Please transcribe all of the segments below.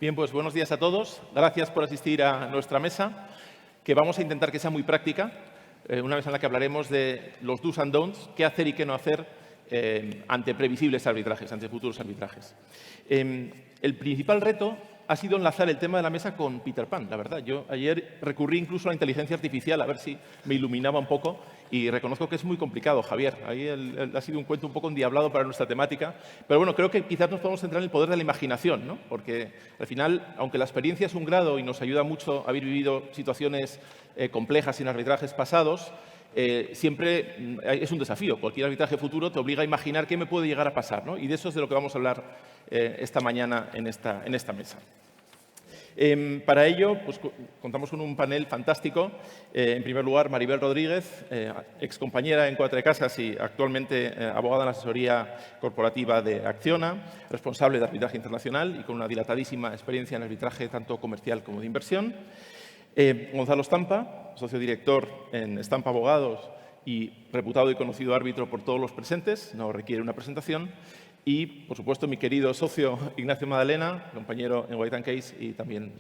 Bien, pues buenos días a todos. Gracias por asistir a nuestra mesa, que vamos a intentar que sea muy práctica. Una mesa en la que hablaremos de los do's and don'ts, qué hacer y qué no hacer ante previsibles arbitrajes, ante futuros arbitrajes. El principal reto ha sido enlazar el tema de la mesa con Peter Pan, la verdad. Yo ayer recurrí incluso a la inteligencia artificial a ver si me iluminaba un poco y reconozco que es muy complicado, Javier. Ahí ha sido un cuento un poco endiablado para nuestra temática. Pero bueno, creo que quizás nos podemos centrar en el poder de la imaginación, ¿no? Porque al final, aunque la experiencia es un grado y nos ayuda mucho a haber vivido situaciones complejas en arbitrajes pasados, siempre es un desafío. Cualquier arbitraje futuro te obliga a imaginar qué me puede llegar a pasar, ¿no? Y de eso es de lo que vamos a hablar esta mañana en esta mesa. Para ello, pues, contamos con un panel fantástico. En primer lugar, Maribel Rodríguez, excompañera en Cuatro Casas y actualmente abogada en la asesoría corporativa de Acciona, responsable de arbitraje internacional y con una dilatadísima experiencia en arbitraje tanto comercial como de inversión. Gonzalo Estampa, socio director en Estampa Abogados y reputado y conocido árbitro por todos los presentes, no requiere una presentación. Y, por supuesto, mi querido socio Ignacio Madalena, compañero en White & Case y también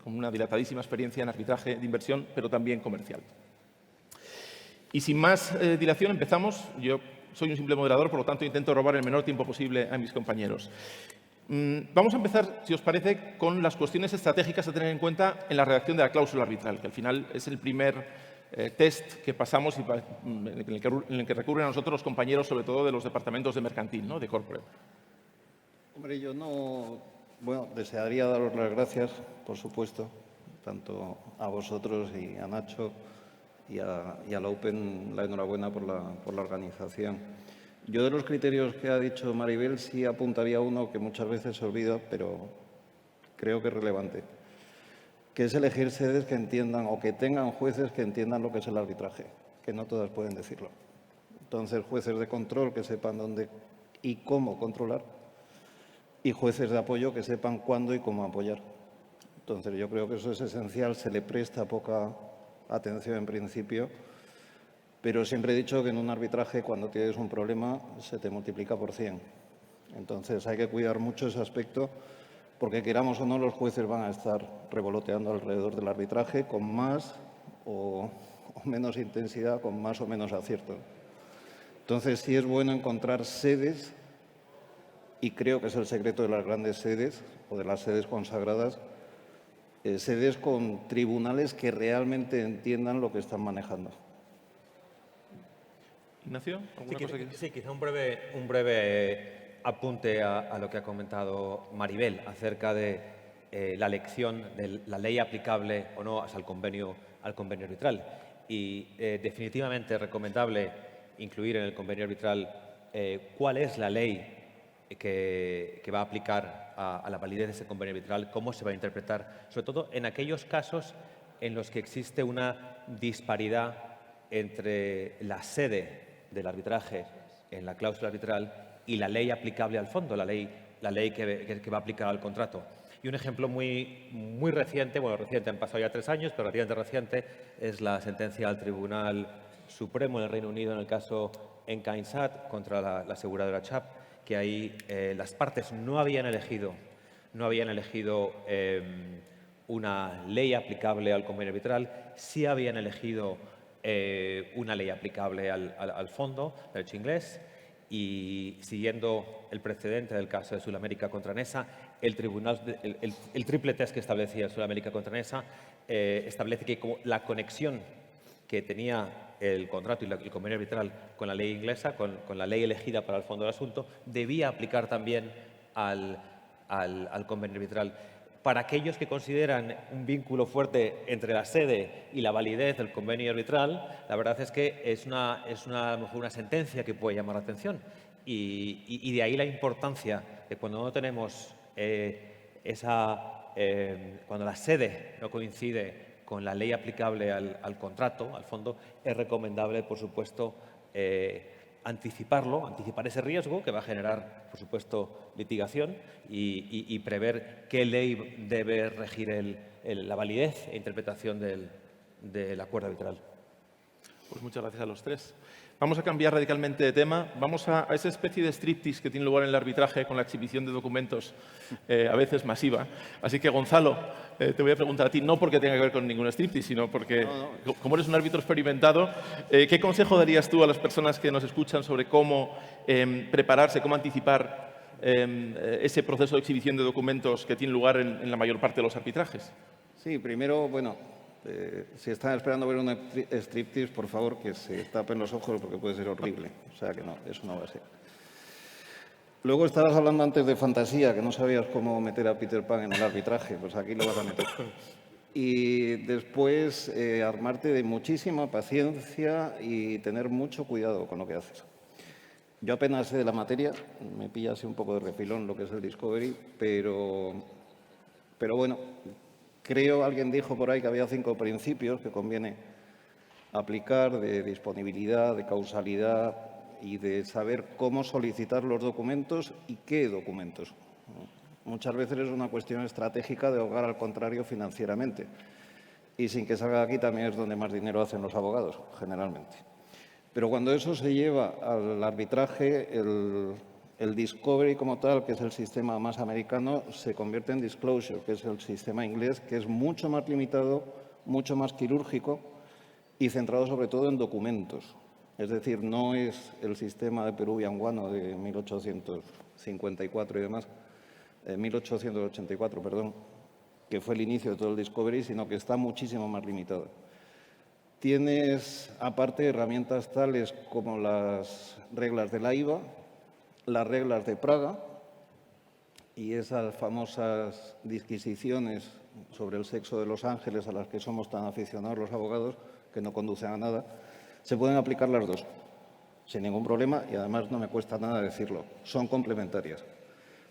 con una dilatadísima experiencia en arbitraje de inversión, pero también comercial. Y sin más dilación, empezamos. Yo soy un simple moderador, por lo tanto, intento robar el menor tiempo posible a mis compañeros. Vamos a empezar, si os parece, con las cuestiones estratégicas a tener en cuenta en la redacción de la cláusula arbitral, que al final es el primer test que pasamos y en el que recurren a nosotros los compañeros, sobre todo de los departamentos de mercantil, ¿no? De corporate. Hombre, yo desearía daros las gracias, por supuesto, tanto a vosotros y a Nacho y a la Open, la enhorabuena por la organización. Yo de los criterios que ha dicho Maribel sí apuntaría uno que muchas veces se olvida, pero creo que es relevante, que es elegir sedes que entiendan o que tengan jueces que entiendan lo que es el arbitraje, que no todas pueden decirlo. Entonces, jueces de control que sepan dónde y cómo controlar y jueces de apoyo que sepan cuándo y cómo apoyar. Entonces, yo creo que eso es esencial, se le presta poca atención en principio, pero siempre he dicho que en un arbitraje, cuando tienes un problema, se te multiplica por 100. Entonces, hay que cuidar mucho ese aspecto, porque queramos o no, los jueces van a estar revoloteando alrededor del arbitraje con más o menos intensidad, con más o menos acierto. Entonces, sí es bueno encontrar sedes, y creo que es el secreto de las grandes sedes o de las sedes consagradas, sedes con tribunales que realmente entiendan lo que están manejando. Ignacio, ¿alguna cosa que...? Sí, quizá un breve apunte a lo que ha comentado Maribel acerca de la elección de la ley aplicable o no al convenio arbitral. Y definitivamente es recomendable incluir en el convenio arbitral cuál es la ley que va a aplicar a la validez de ese convenio arbitral, cómo se va a interpretar, sobre todo en aquellos casos en los que existe una disparidad entre la sede del arbitraje en la cláusula arbitral y la ley aplicable al fondo, la ley que va a aplicar al contrato. Y un ejemplo muy reciente, reciente, han pasado ya 3 años, pero relativamente reciente, es la sentencia del Tribunal Supremo en el Reino Unido en el caso Encansat contra la aseguradora Chubb, que ahí las partes no habían elegido una ley aplicable al convenio arbitral, sí habían elegido una ley aplicable al fondo, derecho inglés, y siguiendo el precedente del caso de Sudamérica contra NESA, el triple test que establecía Sudamérica contra NESA establece que como la conexión que tenía el contrato y el convenio arbitral con la ley inglesa, con la ley elegida para el fondo del asunto, debía aplicar también al convenio arbitral. Para aquellos que consideran un vínculo fuerte entre la sede y la validez del convenio arbitral, la verdad es que es a lo mejor una sentencia que puede llamar la atención. Y de ahí la importancia de cuando no tenemos cuando la sede no coincide con la ley aplicable al contrato, al fondo, es recomendable, por supuesto, anticipar ese riesgo que va a generar, por supuesto, litigación y prever qué ley debe regir la validez e interpretación del acuerdo arbitral. Pues muchas gracias a los tres. Vamos a cambiar radicalmente de tema. Vamos a esa especie de striptease que tiene lugar en el arbitraje con la exhibición de documentos, a veces masiva. Así que, Gonzalo, te voy a preguntar a ti, no porque tenga que ver con ningún striptease, sino porque, como eres un árbitro experimentado, ¿qué consejo darías tú a las personas que nos escuchan sobre cómo prepararse, cómo anticipar ese proceso de exhibición de documentos que tiene lugar en la mayor parte de los arbitrajes? Sí, primero, bueno, si están esperando ver un striptease, por favor, que se tapen los ojos porque puede ser horrible. O sea que no, eso no va a ser. Luego estabas hablando antes de fantasía, que no sabías cómo meter a Peter Pan en el arbitraje. Pues aquí lo vas a meter. Y después armarte de muchísima paciencia y tener mucho cuidado con lo que haces. Yo apenas sé de la materia, me pilla así un poco de refilón lo que es el Discovery, pero bueno, creo, alguien dijo por ahí que había 5 principios que conviene aplicar de disponibilidad, de causalidad y de saber cómo solicitar los documentos y qué documentos. Muchas veces es una cuestión estratégica de ahogar al contrario financieramente. Y sin que salga de aquí también es donde más dinero hacen los abogados, generalmente. Pero cuando eso se lleva al arbitraje, el Discovery como tal, que es el sistema más americano, se convierte en Disclosure, que es el sistema inglés, que es mucho más limitado, mucho más quirúrgico y centrado sobre todo en documentos. Es decir, no es el sistema de Peruvian Guano de 1854 y demás, 1884, perdón, que fue el inicio de todo el Discovery, sino que está muchísimo más limitado. Tienes, aparte, herramientas tales como las reglas de la IVA, las reglas de Praga y esas famosas disquisiciones sobre el sexo de los ángeles a las que somos tan aficionados los abogados, que no conducen a nada, se pueden aplicar las dos, sin ningún problema, y además no me cuesta nada decirlo, son complementarias.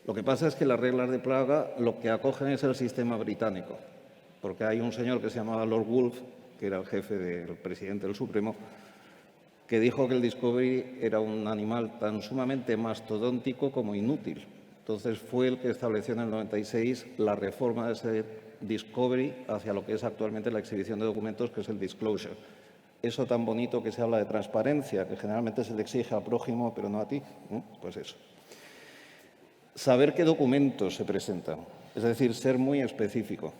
Lo que pasa es que las reglas de Praga lo que acogen es el sistema británico, porque hay un señor que se llamaba Lord Woolf, que era el jefe del presidente del Supremo, que dijo que el Discovery era un animal tan sumamente mastodóntico como inútil. Entonces fue el que estableció en el 96 la reforma de ese Discovery hacia lo que es actualmente la exhibición de documentos, que es el Disclosure. Eso tan bonito que se habla de transparencia, que generalmente se le exige al prójimo, pero no a ti, pues eso. Saber qué documentos se presentan, es decir, ser muy específico.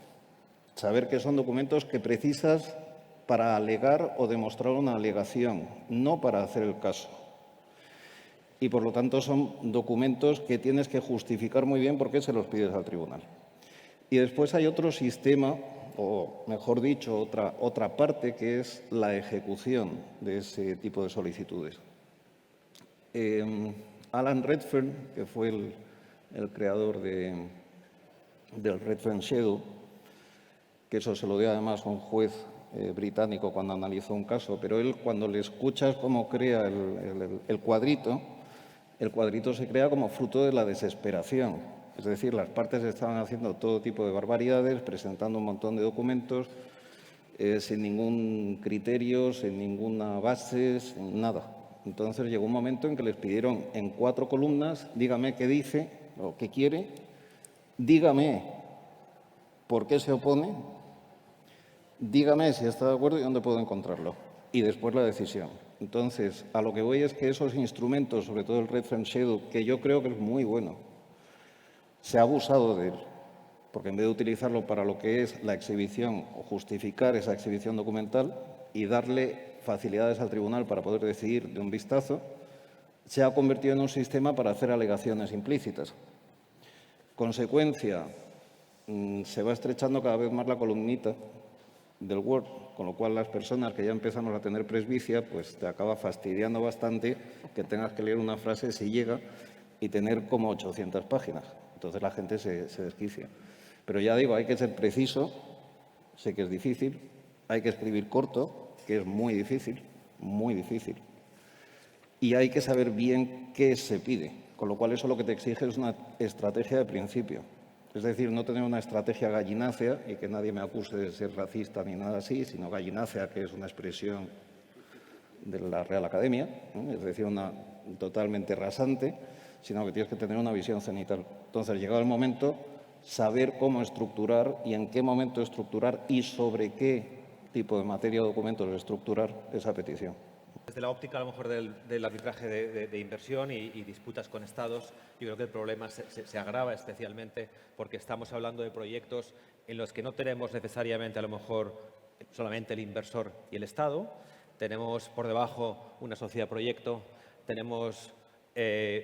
Saber que son documentos que precisas para alegar o demostrar una alegación, no para hacer el caso. Y, por lo tanto, son documentos que tienes que justificar muy bien por qué se los pides al tribunal. Y después hay otro sistema, o mejor dicho, otra parte, que es la ejecución de ese tipo de solicitudes. Alan Redfern, que fue el creador del Redfern Shadow, que eso se lo dio además a un juez británico cuando analizó un caso, pero él, cuando le escuchas cómo crea el cuadrito se crea como fruto de la desesperación. Es decir, las partes estaban haciendo todo tipo de barbaridades, presentando un montón de documentos, sin ningún criterio, sin ninguna base, sin nada. Entonces llegó un momento en que les pidieron en 4 columnas, dígame qué dice o qué quiere, dígame por qué se opone, dígame si está de acuerdo y dónde puedo encontrarlo. Y después la decisión. Entonces, a lo que voy es que esos instrumentos, sobre todo el Redfern Shadow, que yo creo que es muy bueno, se ha abusado de él, porque en vez de utilizarlo para lo que es la exhibición o justificar esa exhibición documental y darle facilidades al tribunal para poder decidir de un vistazo, se ha convertido en un sistema para hacer alegaciones implícitas. Consecuencia, se va estrechando cada vez más la columnita del Word, con lo cual las personas que ya empezamos a tener presbicia, pues te acaba fastidiando bastante que tengas que leer una frase si llega y tener como 800 páginas. Entonces la gente se desquicia. Pero ya digo, hay que ser preciso, sé que es difícil, hay que escribir corto, que es muy difícil, y hay que saber bien qué se pide, con lo cual eso lo que te exige es una estrategia de principio. Es decir, no tener una estrategia gallinácea, y que nadie me acuse de ser racista ni nada así, sino gallinácea, que es una expresión de la Real Academia, es decir, una totalmente rasante, sino que tienes que tener una visión cenital. Entonces, llegado el momento, saber cómo estructurar y en qué momento estructurar y sobre qué tipo de materia o documentos estructurar esa petición. Desde la óptica, a lo mejor, del arbitraje de inversión y disputas con estados, yo creo que el problema se agrava especialmente porque estamos hablando de proyectos en los que no tenemos necesariamente, a lo mejor, solamente el inversor y el Estado. Tenemos por debajo una sociedad proyecto, tenemos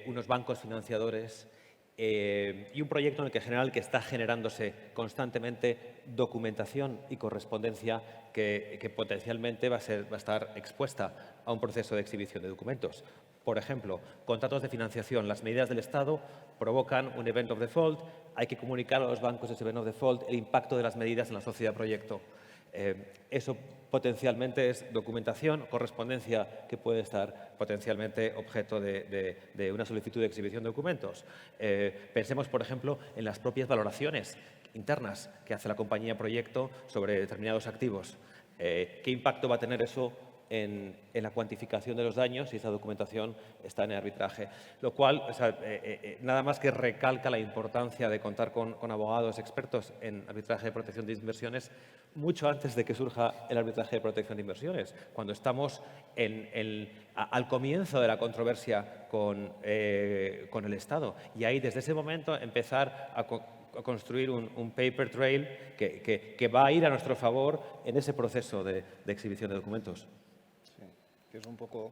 unos bancos financiadores y un proyecto en el que, en general, que está generándose constantemente documentación y correspondencia que potencialmente va a estar expuesta a un proceso de exhibición de documentos. Por ejemplo, contratos de financiación. Las medidas del Estado provocan un event of default. Hay que comunicar a los bancos ese event of default, el impacto de las medidas en la sociedad proyecto. Eso potencialmente es documentación, correspondencia que puede estar potencialmente objeto de una solicitud de exhibición de documentos. Pensemos, por ejemplo, en las propias valoraciones internas que hace la compañía proyecto sobre determinados activos. ¿Qué impacto va a tener eso en la cuantificación de los daños si esa documentación está en el arbitraje? Lo cual, nada más que recalca la importancia de contar con abogados expertos en arbitraje de protección de inversiones mucho antes de que surja el arbitraje de protección de inversiones, cuando estamos al comienzo de la controversia con el Estado. Y ahí, desde ese momento, empezar a construir un paper trail que va a ir a nuestro favor en ese proceso de exhibición de documentos. Sí, que es un poco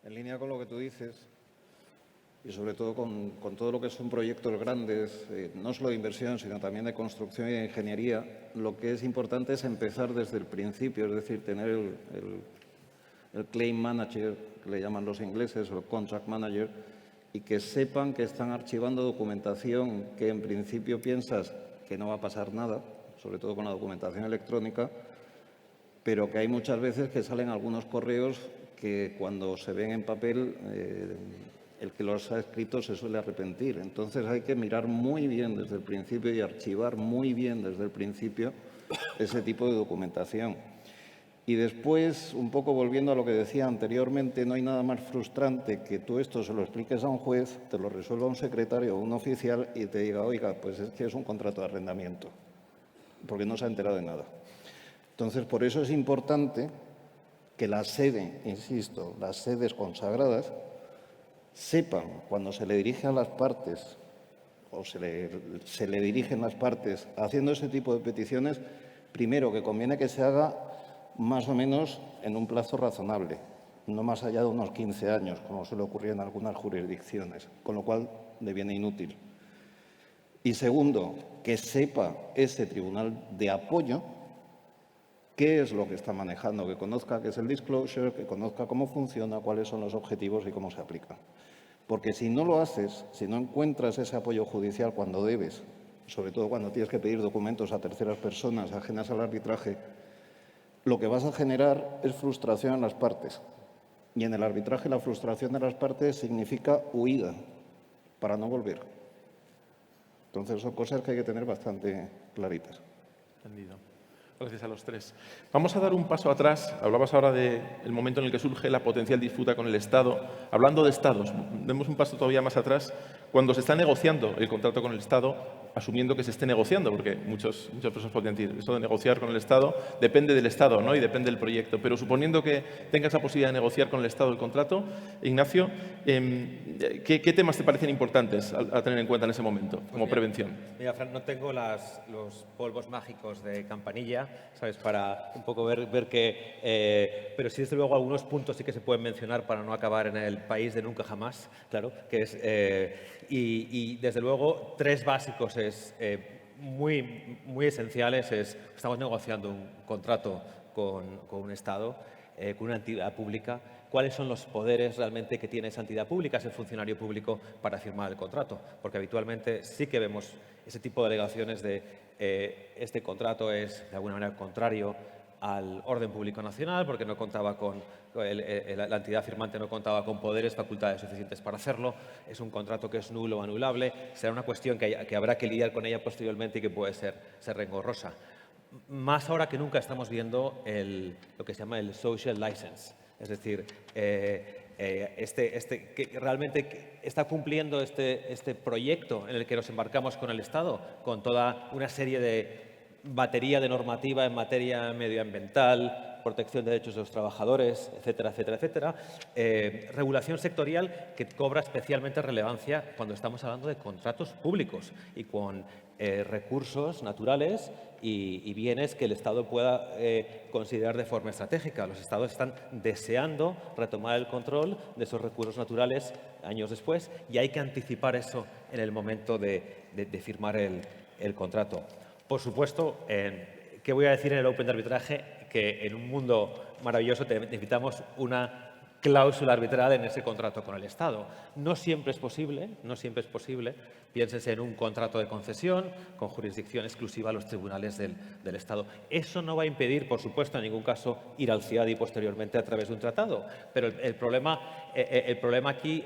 en línea con lo que tú dices y sobre todo con todo lo que son proyectos grandes, no solo de inversión, sino también de construcción y de ingeniería. Lo que es importante es empezar desde el principio, es decir, tener el claim manager, que le llaman los ingleses, o el contract manager, y que sepan que están archivando documentación que en principio piensas que no va a pasar nada, sobre todo con la documentación electrónica, pero que hay muchas veces que salen algunos correos que cuando se ven en papel el que los ha escrito se suele arrepentir. Entonces hay que mirar muy bien desde el principio y archivar muy bien desde el principio ese tipo de documentación. Y después, un poco volviendo a lo que decía anteriormente, no hay nada más frustrante que tú esto se lo expliques a un juez, te lo resuelva un secretario o un oficial y te diga, oiga, pues es que es un contrato de arrendamiento, porque no se ha enterado de nada. Entonces, por eso es importante que la sede, insisto, las sedes consagradas, sepan cuando se le dirige a las partes o se le dirigen las partes haciendo ese tipo de peticiones, primero que conviene que se haga más o menos en un plazo razonable, no más allá de unos 15 años, como suele ocurrir en algunas jurisdicciones, con lo cual deviene inútil. Y segundo, que sepa ese tribunal de apoyo qué es lo que está manejando, que conozca qué es el disclosure, que conozca cómo funciona, cuáles son los objetivos y cómo se aplican. Porque si no lo haces, si no encuentras ese apoyo judicial cuando debes, sobre todo cuando tienes que pedir documentos a terceras personas ajenas al arbitraje, lo que vas a generar es frustración en las partes. Y en el arbitraje la frustración de las partes significa huida para no volver. Entonces son cosas que hay que tener bastante claritas. Entendido. Gracias a los tres. Vamos a dar un paso atrás. Hablabas ahora del momento en el que surge la potencial disputa con el Estado. Hablando de Estados, demos un paso todavía más atrás. Cuando se está negociando el contrato con el Estado, asumiendo que se esté negociando, porque muchas personas podrían decir, eso de negociar con el Estado depende del Estado, ¿no? Y depende del proyecto. Pero suponiendo que tengas la posibilidad de negociar con el Estado el contrato, Ignacio, ¿qué temas te parecen importantes a tener en cuenta en ese momento, como prevención? Mira, Fran, no tengo los polvos mágicos de Campanilla, ¿sabes? Para un poco ver que... pero sí, desde luego, algunos puntos sí que se pueden mencionar para no acabar en el país de nunca jamás, claro, que es... y desde luego, tres básicos muy esenciales. Estamos negociando un contrato con un Estado, con una entidad pública. ¿Cuáles son los poderes realmente que tiene esa entidad pública, ese funcionario público, para firmar el contrato? Porque habitualmente sí que vemos ese tipo de alegaciones de este contrato es de alguna manera contrario al orden público nacional porque no contaba con la entidad firmante no contaba con poderes, facultades suficientes para hacerlo. Es un contrato que es nulo o anulable. Será una cuestión que habrá que lidiar con ella posteriormente y que puede ser engorrosa. Más ahora que nunca estamos viendo lo que se llama el social license. Es decir, que realmente está cumpliendo este proyecto en el que nos embarcamos con el Estado, con toda una serie de batería de normativa en materia medioambiental, protección de derechos de los trabajadores, etcétera, etcétera, etcétera. Regulación sectorial que cobra especialmente relevancia cuando estamos hablando de contratos públicos y con recursos naturales y bienes que el Estado pueda considerar de forma estratégica. Los Estados están deseando retomar el control de esos recursos naturales años después y hay que anticipar eso en el momento de firmar el contrato. Por supuesto, ¿qué voy a decir en el Open de arbitraje? Que en un mundo maravilloso necesitamos una cláusula arbitral en ese contrato con el Estado. No siempre es posible, no siempre es posible. Piénsense en un contrato de concesión con jurisdicción exclusiva a los tribunales del Estado. Eso no va a impedir, por supuesto, en ningún caso ir al CIADI posteriormente a través de un tratado. Pero el problema aquí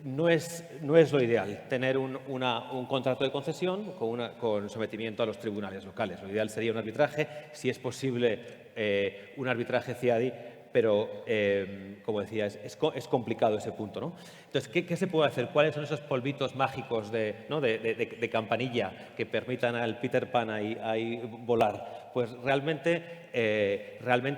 no es lo ideal tener un contrato de concesión con sometimiento a los tribunales locales. Lo ideal sería un arbitraje, si es posible un arbitraje CIADI, pero, como decía, es complicado ese punto, ¿no? Entonces, ¿qué se puede hacer? ¿Cuáles son esos polvitos mágicos de campanilla que permitan al Peter Pan ahí volar? Pues realmente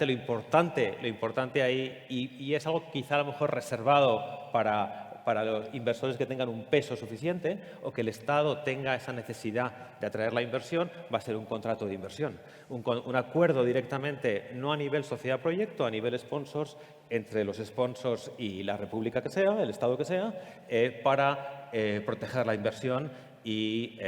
lo importante ahí, y es algo quizá a lo mejor reservado para los inversores que tengan un peso suficiente o que el Estado tenga esa necesidad de atraer la inversión, va a ser un contrato de inversión. Un acuerdo directamente, no a nivel sociedad-proyecto, a nivel sponsors, entre los sponsors y la república que sea, el Estado que sea, para proteger la inversión y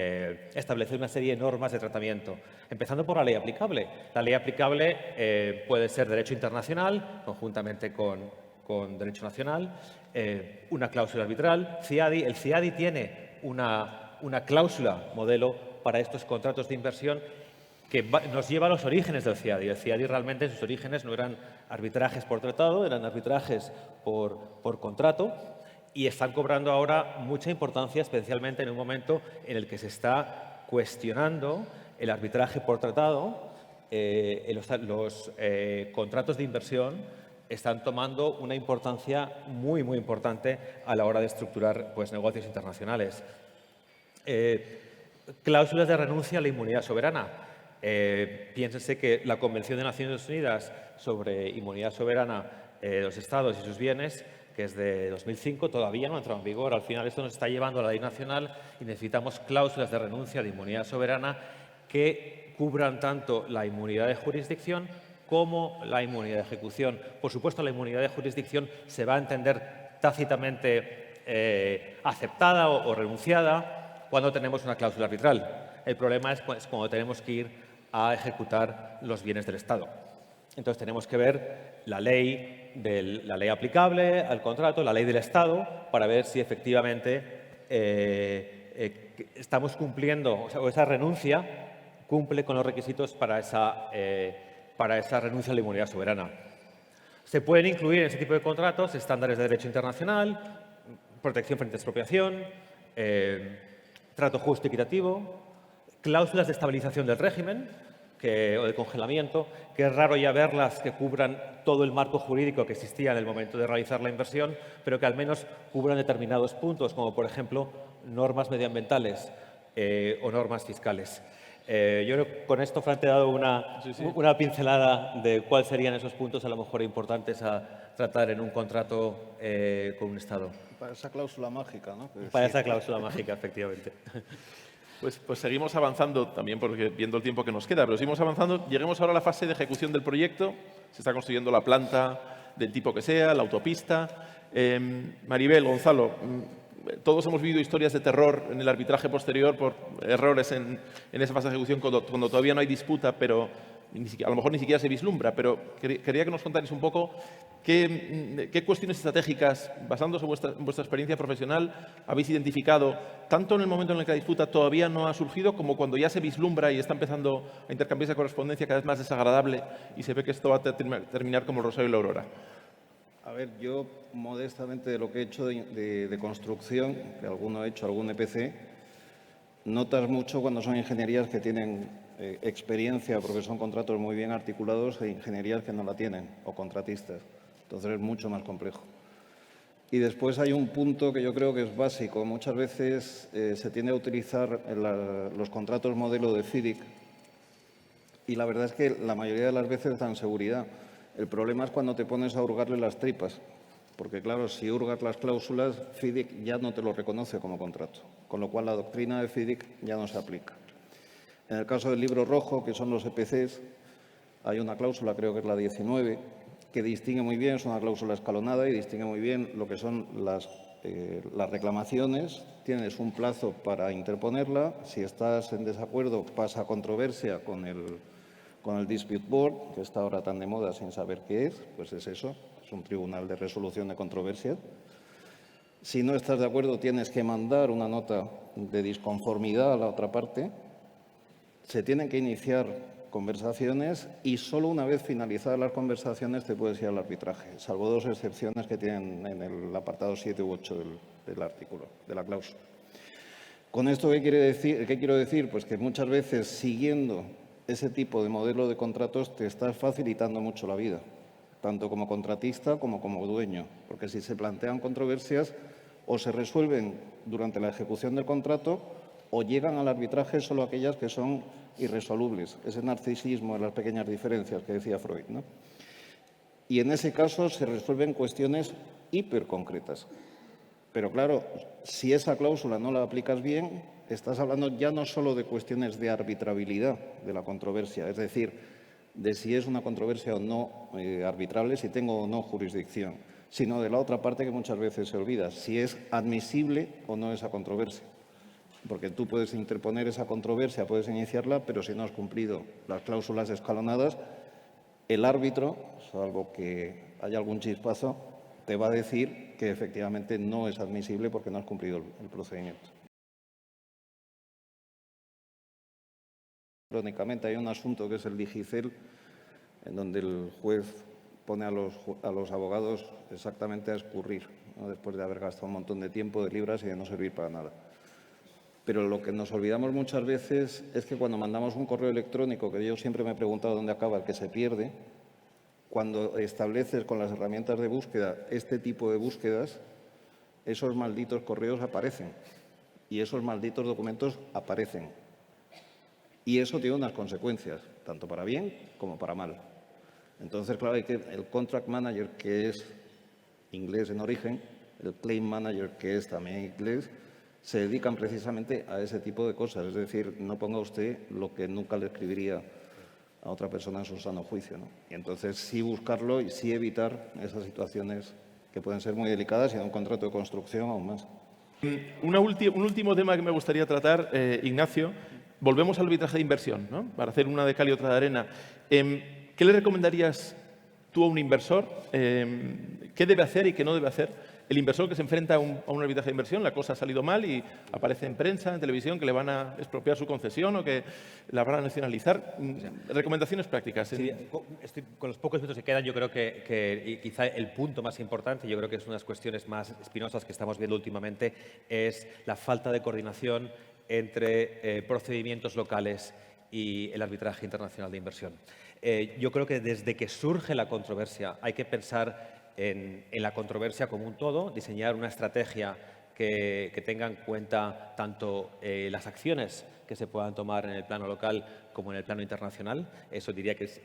establecer una serie de normas de tratamiento, empezando por la ley aplicable. La ley aplicable puede ser derecho internacional, conjuntamente con derecho nacional, una cláusula arbitral. El CIADI tiene una cláusula modelo para estos contratos de inversión que nos lleva a los orígenes del CIADI. El CIADI realmente en sus orígenes no eran arbitrajes por tratado, eran arbitrajes por contrato y están cobrando ahora mucha importancia, especialmente en un momento en el que se está cuestionando el arbitraje por tratado. Los contratos de inversión están tomando una importancia muy, muy importante a la hora de estructurar negocios internacionales. Cláusulas de renuncia a la inmunidad soberana. Piénsense que la Convención de Naciones Unidas sobre inmunidad soberana de los Estados y sus bienes, que es de 2005, todavía no ha entrado en vigor. Al final esto nos está llevando a la ley nacional y necesitamos cláusulas de renuncia de inmunidad soberana que cubran tanto la inmunidad de jurisdicción como la inmunidad de ejecución. Por supuesto, la inmunidad de jurisdicción se va a entender tácitamente aceptada o renunciada cuando tenemos una cláusula arbitral. El problema es cuando tenemos que ir a ejecutar los bienes del Estado. Entonces, tenemos que ver la ley aplicable al contrato, la ley del Estado, para ver si efectivamente estamos cumpliendo, o esa renuncia cumple con los requisitos para esa renuncia a la inmunidad soberana. Se pueden incluir en ese tipo de contratos estándares de derecho internacional, protección frente a expropiación, trato justo y equitativo, cláusulas de estabilización del régimen o de congelamiento, que es raro ya verlas que cubran todo el marco jurídico que existía en el momento de realizar la inversión, pero que al menos cubran determinados puntos, como por ejemplo normas medioambientales o normas fiscales. Yo creo que con esto, Fran, te he dado una pincelada de cuáles serían esos puntos a lo mejor importantes a tratar en un contrato con un Estado. Para esa cláusula mágica, ¿no? Para esa cláusula mágica, efectivamente. Pues seguimos avanzando también, porque viendo el tiempo que nos queda, pero seguimos avanzando. Lleguemos ahora a la fase de ejecución del proyecto. Se está construyendo la planta del tipo que sea, la autopista. Maribel, Gonzalo, todos hemos vivido historias de terror en el arbitraje posterior por errores en esa fase de ejecución cuando todavía no hay disputa, pero a lo mejor ni siquiera se vislumbra. Pero quería que nos contarais un poco qué cuestiones estratégicas, basándose en vuestra experiencia profesional, habéis identificado, tanto en el momento en el que la disputa todavía no ha surgido, como cuando ya se vislumbra y está empezando a intercambiarse correspondencia cada vez más desagradable y se ve que esto va a terminar como el Rosario y la Aurora. A ver, yo modestamente de lo que he hecho de construcción, que alguno ha hecho, algún EPC, notas mucho cuando son ingenierías que tienen experiencia porque son contratos muy bien articulados e ingenierías que no la tienen, o contratistas. Entonces es mucho más complejo. Y después hay un punto que yo creo que es básico. Muchas veces se tiende a utilizar los contratos modelo de FIDIC y la verdad es que la mayoría de las veces dan seguridad. El problema es cuando te pones a hurgarle las tripas, porque claro, si hurgas las cláusulas, FIDIC ya no te lo reconoce como contrato, con lo cual la doctrina de FIDIC ya no se aplica. En el caso del libro rojo, que son los EPCs, hay una cláusula, creo que es la 19, que distingue muy bien, es una cláusula escalonada y distingue muy bien lo que son las reclamaciones. Tienes un plazo para interponerla. Si estás en desacuerdo, pasa a controversia con el Dispute Board, que está ahora tan de moda sin saber qué es, pues es eso, es un tribunal de resolución de controversias. Si no estás de acuerdo, tienes que mandar una nota de disconformidad a la otra parte. Se tienen que iniciar conversaciones y solo una vez finalizadas las conversaciones te puedes ir al arbitraje, salvo dos excepciones que tienen en el apartado 7 u 8 del artículo, de la cláusula. ¿Con esto qué quiero decir? Pues que muchas veces siguiendo ese tipo de modelo de contratos te estás facilitando mucho la vida, tanto como contratista como dueño, porque si se plantean controversias o se resuelven durante la ejecución del contrato o llegan al arbitraje solo aquellas que son irresolubles. Ese narcisismo de las pequeñas diferencias que decía Freud, ¿no? Y en ese caso se resuelven cuestiones hiperconcretas. Pero claro, si esa cláusula no la aplicas bien, estás hablando ya no solo de cuestiones de arbitrabilidad de la controversia, es decir, de si es una controversia o no arbitrable, si tengo o no jurisdicción, sino de la otra parte que muchas veces se olvida, si es admisible o no esa controversia. Porque tú puedes interponer esa controversia, puedes iniciarla, pero si no has cumplido las cláusulas escalonadas, el árbitro, salvo que haya algún chispazo, te va a decir que efectivamente no es admisible porque no has cumplido el procedimiento. Crónicamente hay un asunto que es el Digicel, en donde el juez pone a los abogados exactamente a escurrir, ¿no? Después de haber gastado un montón de tiempo, de libras y de no servir para nada. Pero lo que nos olvidamos muchas veces es que cuando mandamos un correo electrónico, que yo siempre me he preguntado dónde acaba el que se pierde, cuando estableces con las herramientas de búsqueda este tipo de búsquedas, esos malditos correos aparecen y esos malditos documentos aparecen. Y eso tiene unas consecuencias, tanto para bien como para mal. Entonces, claro, hay que el contract manager, que es inglés en origen, el claim manager, que es también inglés, se dedican precisamente a ese tipo de cosas. Es decir, no ponga usted lo que nunca le escribiría a otra persona en su sano juicio, ¿no? Y entonces sí buscarlo y sí evitar esas situaciones que pueden ser muy delicadas y en un contrato de construcción aún más. Un último tema que me gustaría tratar, Ignacio. Volvemos al arbitraje de inversión, ¿no? Para hacer una de cal y otra de arena. ¿Qué le recomendarías tú a un inversor? ¿Qué debe hacer y qué no debe hacer? El inversor que se enfrenta a un arbitraje de inversión, la cosa ha salido mal y aparece en prensa, en televisión, que le van a expropiar su concesión o que la van a nacionalizar. Recomendaciones prácticas. Sí, con los pocos minutos que quedan, yo creo que quizá el punto más importante, yo creo que es una de las cuestiones más espinosas que estamos viendo últimamente, es la falta de coordinación entre procedimientos locales y el arbitraje internacional de inversión. Yo creo que desde que surge la controversia hay que pensar en la controversia como un todo, diseñar una estrategia que tenga en cuenta tanto las acciones que se puedan tomar en el plano local como en el plano internacional. Eso diría que es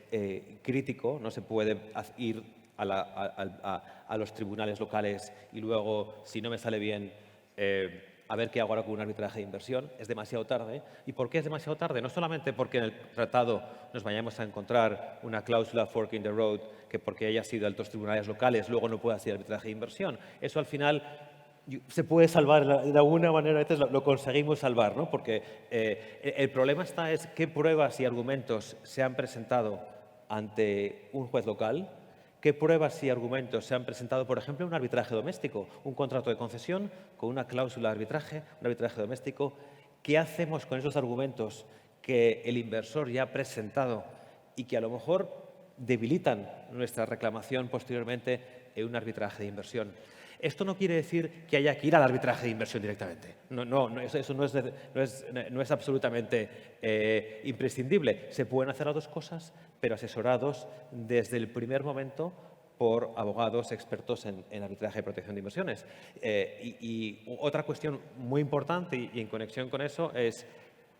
crítico, no se puede ir a los tribunales locales y luego, si no me sale bien, a ver qué hago ahora con un arbitraje de inversión. Es demasiado tarde. ¿Y por qué es demasiado tarde? No solamente porque en el tratado nos vayamos a encontrar una cláusula fork in the road, que porque haya sido a altos tribunales locales luego no pueda ser arbitraje de inversión. Eso al final se puede salvar de alguna manera, a veces lo conseguimos salvar, ¿no? Porque el problema es qué pruebas y argumentos se han presentado ante un juez local. ¿Qué pruebas y argumentos se han presentado, por ejemplo, en un arbitraje doméstico? Un contrato de concesión con una cláusula de arbitraje, un arbitraje doméstico. ¿Qué hacemos con esos argumentos que el inversor ya ha presentado y que a lo mejor debilitan nuestra reclamación posteriormente en un arbitraje de inversión? Esto no quiere decir que haya que ir al arbitraje de inversión directamente. Eso no es absolutamente imprescindible. Se pueden hacer las dos cosas, pero asesorados desde el primer momento por abogados expertos en arbitraje y protección de inversiones. Y otra cuestión muy importante y en conexión con eso es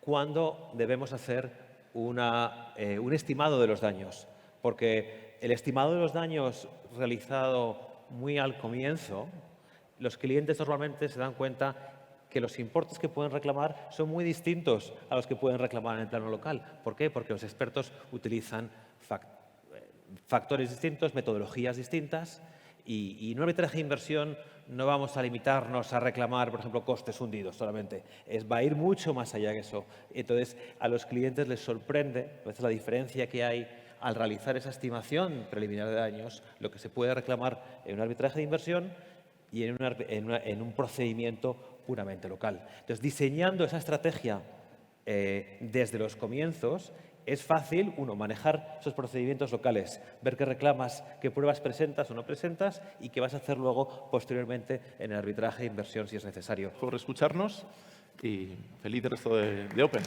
cuándo debemos hacer un estimado de los daños, porque el estimado de los daños realizado muy al comienzo, los clientes normalmente se dan cuenta que los importes que pueden reclamar son muy distintos a los que pueden reclamar en el plano local. ¿Por qué? Porque los expertos utilizan factores distintos, metodologías distintas, y en un arbitraje de inversión no vamos a limitarnos a reclamar, por ejemplo, costes hundidos solamente. Va a ir mucho más allá que eso. Entonces, a los clientes les sorprende a veces la diferencia que hay al realizar esa estimación preliminar de daños, lo que se puede reclamar en un arbitraje de inversión y en un procedimiento puramente local. Entonces, diseñando esa estrategia desde los comienzos, es fácil, uno, manejar esos procedimientos locales, ver qué reclamas, qué pruebas presentas o no presentas y qué vas a hacer luego, posteriormente, en el arbitraje de inversión si es necesario. Por escucharnos y feliz resto de Open.